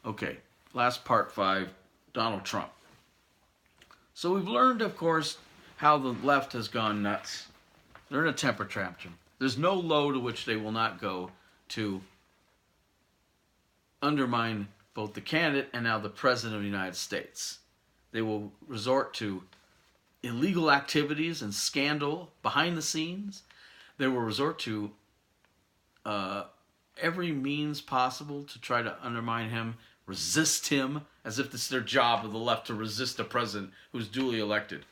Okay, last part 5, Donald Trump. So we've learned, of course, how the left has gone nuts. They're in a temper tantrum. There's no low to which they will not go to undermine both the candidate and now the President of the United States. They will resort to illegal activities and scandal behind the scenes. They will resort to every means possible to try to undermine him, resist him, as if it's their job of the left to resist a president who's duly elected,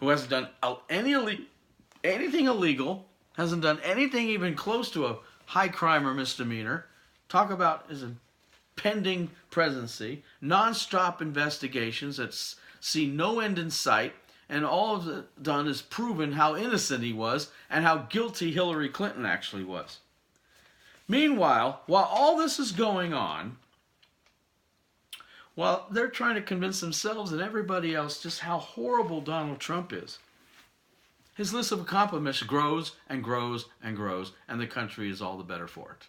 who hasn't done anything illegal, hasn't done anything even close to a high crime or misdemeanor. Talk about his pending presidency, non-stop investigations that see no end in sight, and all of it done is proven how innocent he was and how guilty Hillary Clinton actually was. Meanwhile, while all this is going on, while they're trying to convince themselves and everybody else just how horrible Donald Trump is, his list of accomplishments grows and grows and grows, and the country is all the better for it.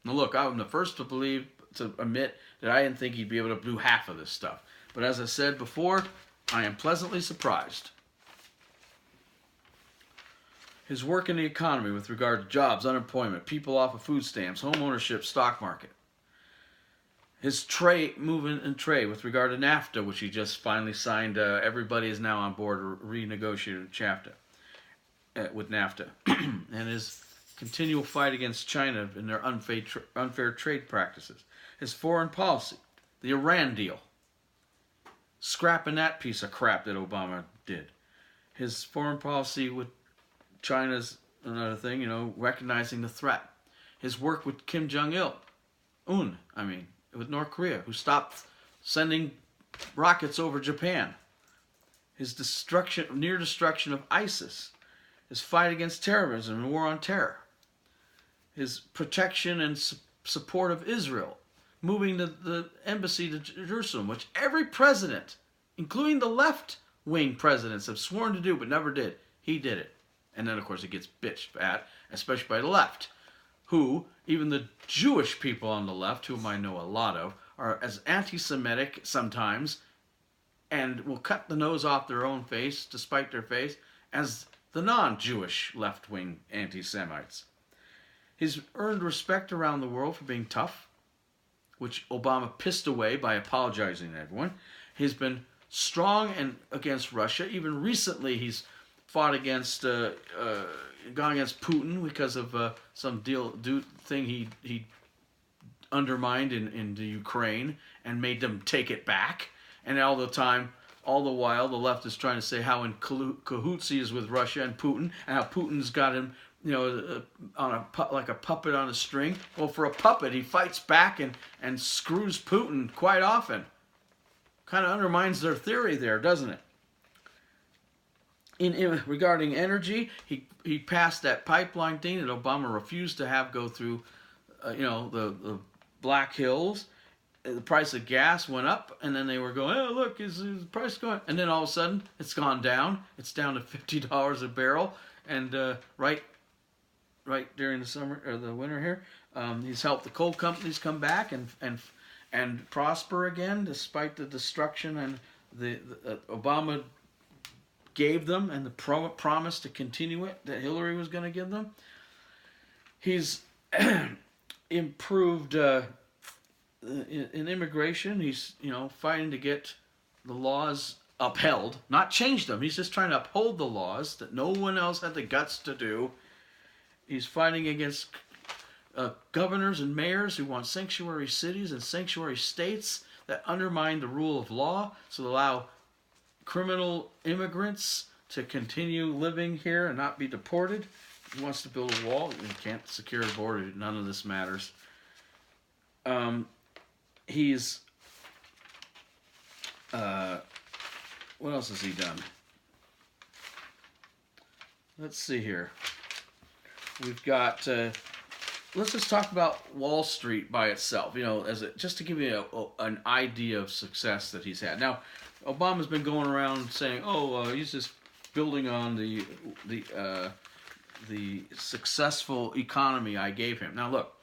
Now look, I'm the first to admit that I didn't think he'd be able to do half of this stuff. But as I said before, I am pleasantly surprised. His work in the economy with regard to jobs, unemployment, people off of food stamps, home ownership, stock market. His movement and trade with regard to NAFTA, which he just finally signed. Everybody is now on board to renegotiate with NAFTA. And his continual fight against China and their unfair trade practices. His foreign policy, the Iran deal, scrapping that piece of crap that Obama did. His foreign policy with China's another thing, recognizing the threat. His work with Kim Jong-il, with North Korea, who stopped sending rockets over Japan. His near destruction of ISIS. His fight against terrorism and war on terror. His protection and support of Israel. Moving the embassy to Jerusalem, which every president, including the left-wing presidents, have sworn to do but never did. He did it. And then, of course, it gets bitched at, especially by the left, who, even the Jewish people on the left, whom I know a lot of, are as anti-Semitic sometimes and will cut the nose off their own face, despite their face, as the non-Jewish left-wing anti-Semites. He's earned respect around the world for being tough, which Obama pissed away by apologizing to everyone. He's been strong and against Russia. Even recently, he's fought against, gone against Putin because of some thing he undermined in the Ukraine and made them take it back. And all the while, the left is trying to say how in cahoots he is with Russia and Putin, and how Putin's got him, like a puppet on a string. Well, for a puppet, he fights back and screws Putin quite often. Kind of undermines their theory there, doesn't it? Regarding energy, he passed that pipeline thing that Obama refused to have go through, the Black Hills. The price of gas went up, and then they were going, oh, look, is the price going? And then all of a sudden, it's gone down. It's down to $50 a barrel. And right during the summer or the winter here, he's helped the coal companies come back and prosper again, despite the destruction and the Obama gave them and the promise to continue it that Hillary was going to give them. He's improved in immigration. He's fighting to get the laws upheld, not change them. He's just trying to uphold the laws that no one else had the guts to do. He's fighting against governors and mayors who want sanctuary cities and sanctuary states that undermine the rule of law, so allow criminal immigrants to continue living here and not be deported. He wants to build a wall. He can't secure a border. None of this matters. He's what else has he done? Let's see here. We've got let's just talk about Wall Street by itself, just to give you an idea of success that he's had. Now, Obama's been going around saying, he's just building on the successful economy I gave him. Now, look,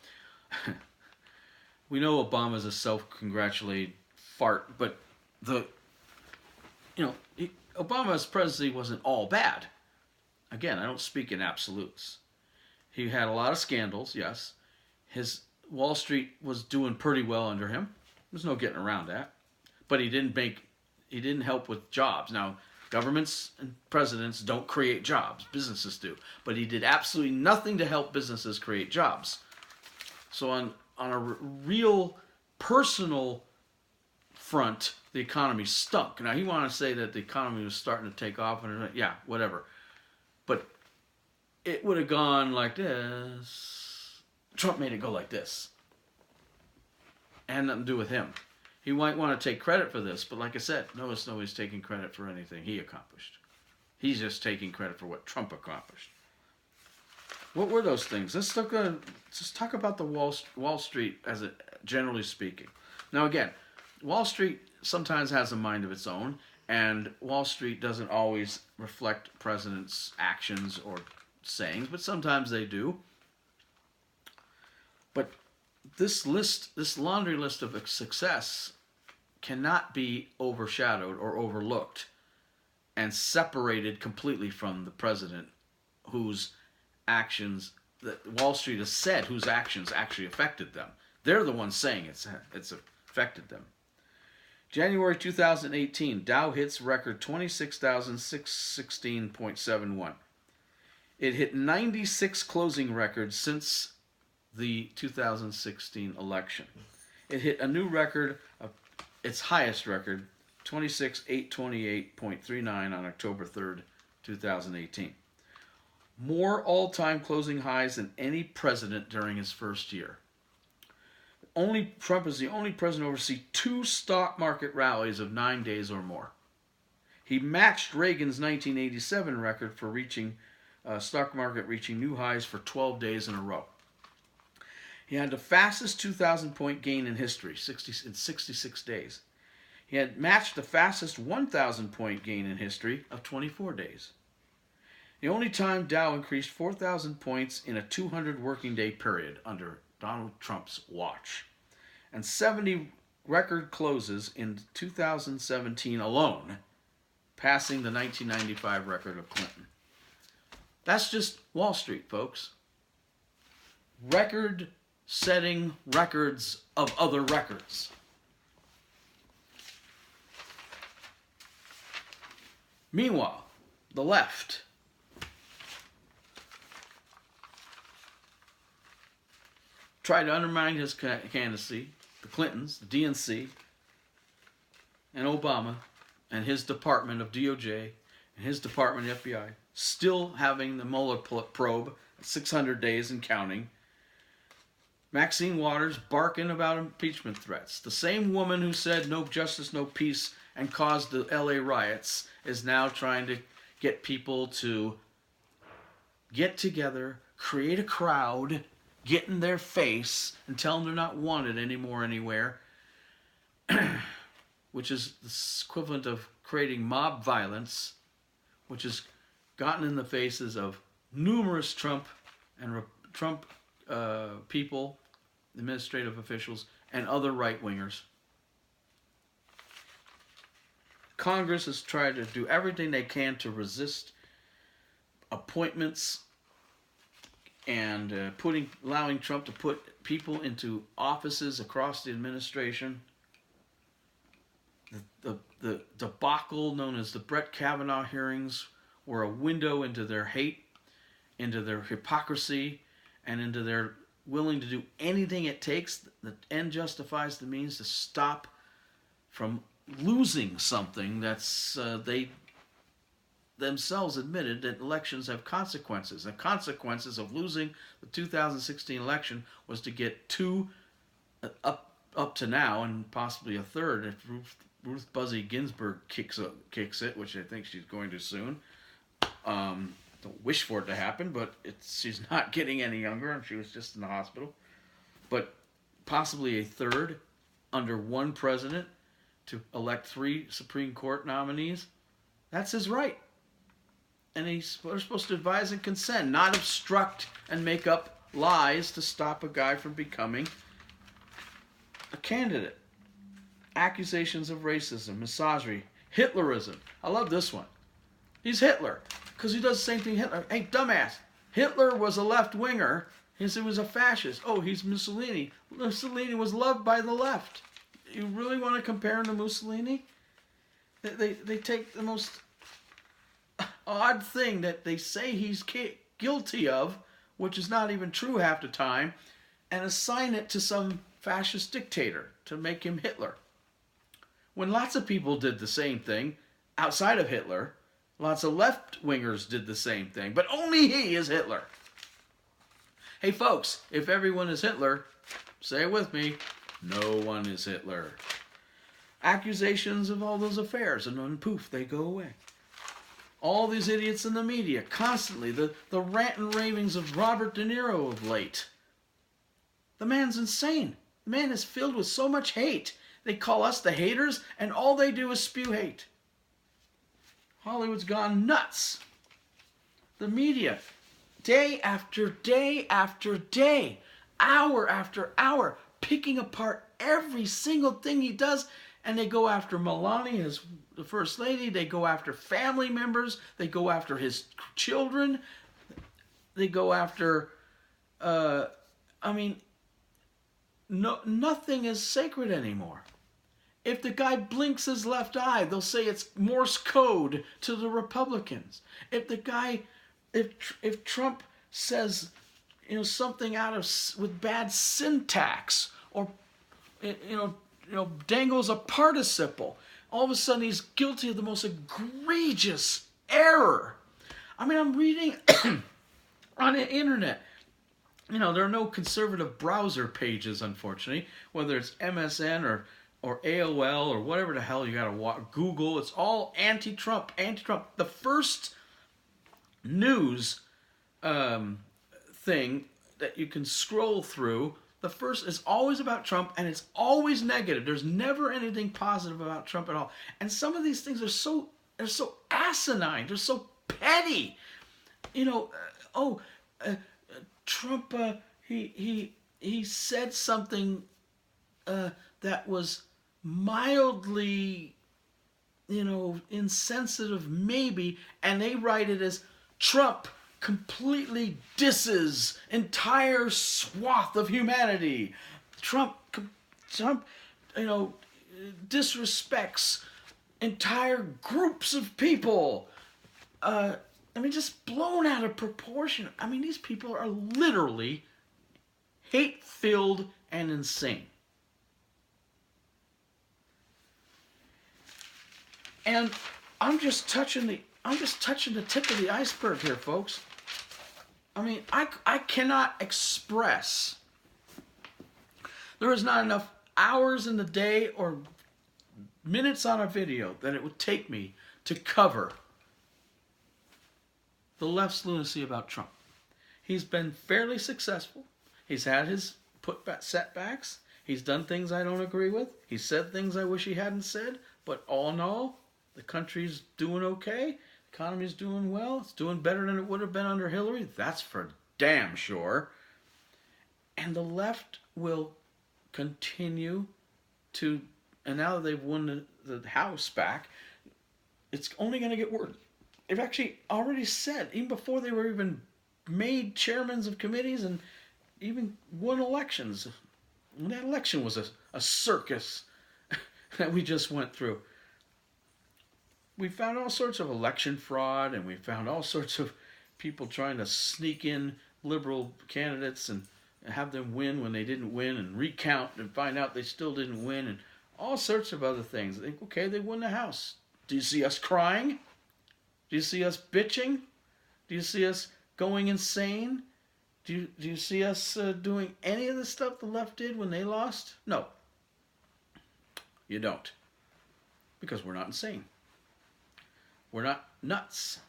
we know Obama's a self-congratulated fart, but the Obama's presidency wasn't all bad. Again, I don't speak in absolutes. He had a lot of scandals, yes. His Wall Street was doing pretty well under him. There's no getting around that. But he didn't help with jobs. Now, governments and presidents don't create jobs. Businesses do. But he did absolutely nothing to help businesses create jobs. So on a real personal front, the economy stunk. Now, he wanted to say that the economy was starting to take off, and yeah, whatever. But it would have gone like this. Trump made it go like this. It had nothing to do with him. He might want to take credit for this, but like I said, nobody's taking credit for anything he accomplished. He's just taking credit for what Trump accomplished. What were those things? Let's talk about the Wall Street as generally speaking. Now again, Wall Street sometimes has a mind of its own, and Wall Street doesn't always reflect presidents' actions or sayings, but sometimes they do. But this laundry list of success cannot be overshadowed or overlooked and separated completely from the president whose actions that Wall Street has said whose actions actually affected them. They're the ones saying it's affected them. January 2018, Dow hits record 26,616.71. It hit 96 closing records since the 2016 election. It hit a new record, its highest record, 26,828.39 on October 3rd, 2018. More all-time closing highs than any president during his first year. Trump is the only president to oversee 2 stock market rallies of 9 days or more. He matched Reagan's 1987 record for stock market reaching new highs for 12 days in a row. He had the fastest 2,000-point gain in history, in 66 days. He had matched the fastest 1,000-point gain in history of 24 days. The only time Dow increased 4,000 points in a 200 working day period under Donald Trump's watch. And 70 record closes in 2017 alone, passing the 1995 record of Clinton. That's just Wall Street, folks. Record-setting records of other records. Meanwhile, the left tried to undermine his candidacy, the Clintons, the DNC, and Obama, and his department of DOJ, and his department of FBI, still having the Mueller probe, 600 days and counting. Maxine Waters barking about impeachment threats. The same woman who said no justice, no peace, and caused the LA riots is now trying to get people to get together, create a crowd, get in their face, and tell them they're not wanted anymore anywhere, which is the equivalent of creating mob violence, which has gotten in the faces of numerous Trump people, administrative officials, and other right-wingers. Congress has tried to do everything they can to resist appointments and allowing Trump to put people into offices across the administration. The debacle known as the Brett Kavanaugh hearings were a window into their hate, into their hypocrisy, and into their willing to do anything it takes. The end justifies the means to stop from losing something that's they themselves admitted that elections have consequences. The consequences of losing the 2016 election was to get 2 up to now, and possibly a third if Ruth Buzzy Ginsburg kicks it, which I think she's going to soon. Don't wish for it to happen, but she's not getting any younger, and she was just in the hospital. But possibly a third under one president to elect 3 Supreme Court nominees. That's his right. And they're supposed to advise and consent, not obstruct and make up lies to stop a guy from becoming a candidate. Accusations of racism, misogyny, Hitlerism. I love this one. He's Hitler because he does the same thing Hitler. Hey, dumbass. Hitler was a left-winger. He was a fascist. Oh, he's Mussolini. Mussolini was loved by the left. You really want to compare him to Mussolini? They take the most odd thing that they say he's guilty of, which is not even true half the time, and assign it to some fascist dictator to make him Hitler. When lots of people did the same thing outside of Hitler, lots of left-wingers did the same thing, but only he is Hitler. Hey folks, if everyone is Hitler, say it with me, no one is Hitler. Accusations of all those affairs, and then poof, they go away. All these idiots in the media, constantly, the rant and ravings of Robert De Niro of late. The man's insane. The man is filled with so much hate. They call us the haters, and all they do is spew hate. Hollywood's gone nuts. The media, day after day after day, hour after hour, picking apart every single thing he does, and they go after Melania, the First Lady, they go after family members, they go after his children, they go after, nothing is sacred anymore. If the guy blinks his left eye, they'll say it's Morse code to the Republicans. If the guy, if Trump says, something with bad syntax, or dangles a participle, all of a sudden he's guilty of the most egregious error. I'm reading on the internet. There are no conservative browser pages, unfortunately, whether it's MSN or AOL or whatever the hell you got to Google. It's all anti-Trump, anti-Trump. The first news thing that you can scroll through, the first is always about Trump, and it's always negative. There's never anything positive about Trump at all. And some of these things are so asinine. They're so petty. Trump, he said something that was mildly, insensitive maybe, and they write it as Trump completely disses entire swath of humanity. Trump, disrespects entire groups of people. Just blown out of proportion. These people are literally hate-filled and insane. And I'm just touching the tip of the iceberg here, folks. I cannot express. There is not enough hours in the day or minutes on a video that it would take me to cover the left's lunacy about Trump. He's been fairly successful. He's had his setbacks. He's done things I don't agree with. He's said things I wish he hadn't said. But all in all, the country's doing okay. The economy's doing well. It's doing better than it would have been under Hillary. That's for damn sure. And the left will continue to, and now that they've won the House back, it's only going to get worse. They've actually already said, even before they were even made chairmen of committees and even won elections. And that election was a circus that we just went through. We found all sorts of election fraud, and we found all sorts of people trying to sneak in liberal candidates and have them win when they didn't win, and recount and find out they still didn't win, and all sorts of other things. I think, okay, they won the House. Do you see us crying? Do you see us bitching? Do you see us going insane? Do you see us doing any of the stuff the left did when they lost? No. You don't. Because we're not insane. We're not nuts.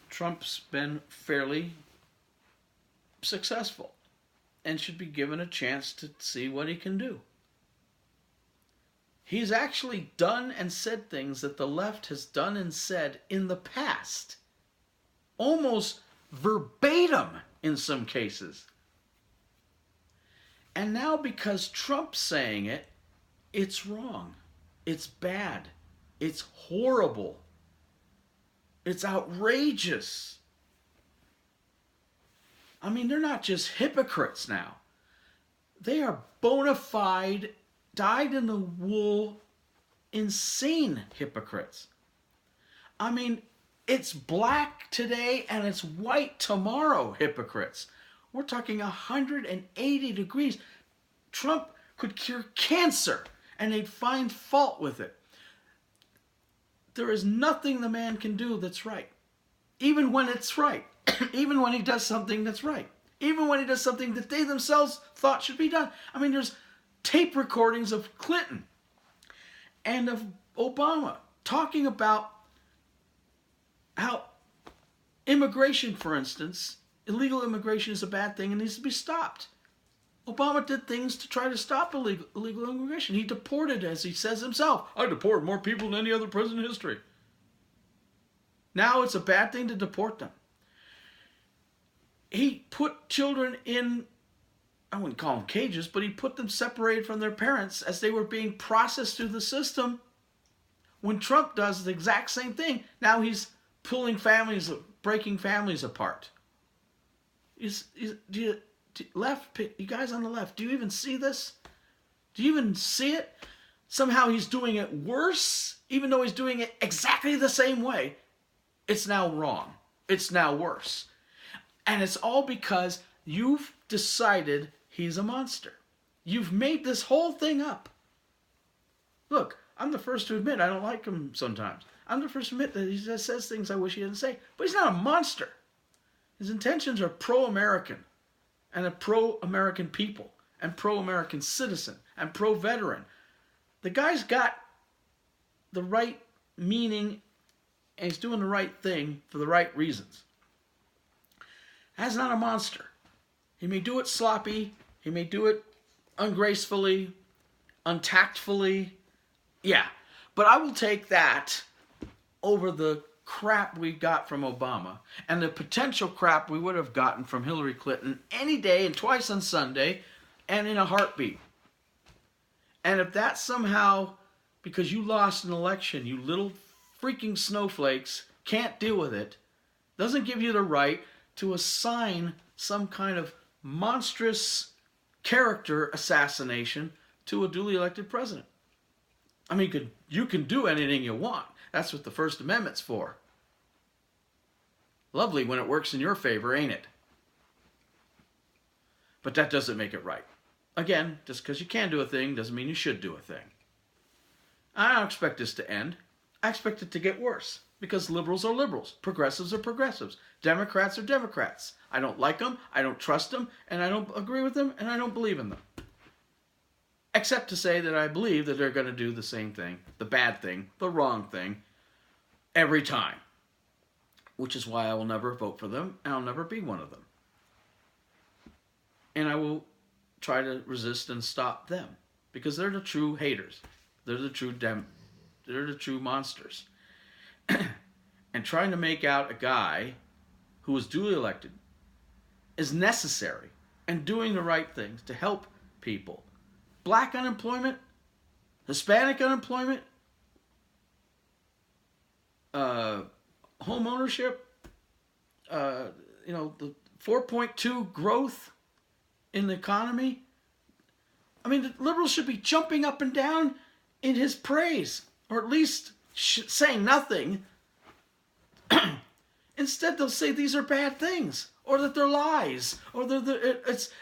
Trump's been fairly successful and should be given a chance to see what he can do. He's actually done and said things that the left has done and said in the past. Almost verbatim in some cases. And now because Trump's saying it, it's wrong. It's bad. It's horrible. It's outrageous. I mean, they're not just hypocrites now. They are bona fide, dyed-in-the-wool, insane hypocrites. I mean, it's black today and it's white tomorrow hypocrites. We're talking 180 degrees. Trump could cure cancer and they'd find fault with it. There is nothing the man can do that's right. Even when it's right. Even when he does something that's right. Even when he does something that they themselves thought should be done. I mean, there's tape recordings of Clinton and of Obama talking about how immigration, for instance, illegal immigration is a bad thing and needs to be stopped. Obama did things to try to stop illegal immigration. He deported, as he says himself, I deported more people than any other president in history. Now it's a bad thing to deport them. He put children in, I wouldn't call them cages, but he put them separated from their parents as they were being processed through the system. When Trump does the exact same thing, now he's pulling families, breaking families apart. You guys on the left, do you even see this? Do you even see it? Somehow he's doing it worse, even though he's doing it exactly the same way. It's now wrong. It's now worse. And it's all because you've decided he's a monster. You've made this whole thing up. Look, I'm the first to admit I don't like him sometimes. I'm the first to admit that he just says things I wish he didn't say. But he's not a monster. His intentions are pro-American and a pro-American people and pro-American citizen and pro-veteran. The guy's got the right meaning and he's doing the right thing for the right reasons. That's not a monster. He may do it sloppy. He may do it ungracefully, untactfully. Yeah, but I will take that over the crap we got from Obama and the potential crap we would have gotten from Hillary Clinton any day and twice on Sunday and in a heartbeat. And if that somehow, because you lost an election, you little freaking snowflakes, can't deal with it, doesn't give you the right to assign some kind of monstrous character assassination to a duly elected president. I mean, you can do anything you want. That's what the First Amendment's for. Lovely when it works in your favor, ain't it? But that doesn't make it right. Again, just because you can do a thing doesn't mean you should do a thing. I don't expect this to end. I expect it to get worse. Because liberals are liberals. Progressives are progressives. Democrats are Democrats. I don't like them, I don't trust them, and I don't agree with them, and I don't believe in them. Except to say that I believe that they're going to do the same thing, the bad thing, the wrong thing, every time. Which is why I will never vote for them, and I'll never be one of them. And I will try to resist and stop them. Because they're the true haters. They're the true monsters. And trying to make out a guy who was duly elected is necessary and doing the right things to help people. Black unemployment, Hispanic unemployment, home ownership, the 4.2 growth in the economy. I mean, the liberals should be jumping up and down in his praise, or at least saying nothing. Instead, they'll say these are bad things, or that they're lies, or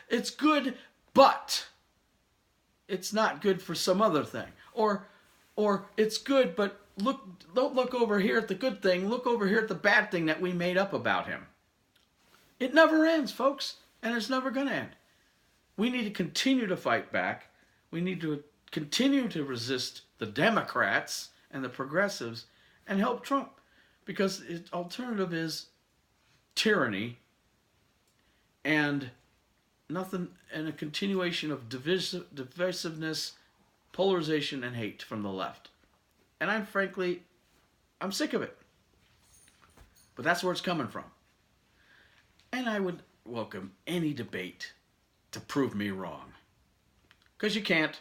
it's good, but it's not good for some other thing, or it's good, but don't look over here at the good thing. Look over here at the bad thing that we made up about him. It never ends, folks, and it's never going to end. We need to continue to fight back. We need to continue to resist the Democrats and the progressives and help Trump, because the alternative is tyranny and nothing, and a continuation of divisiveness, polarization, and hate from the left. And I'm sick of it. But that's where it's coming from. And I would welcome any debate to prove me wrong. Because you can't.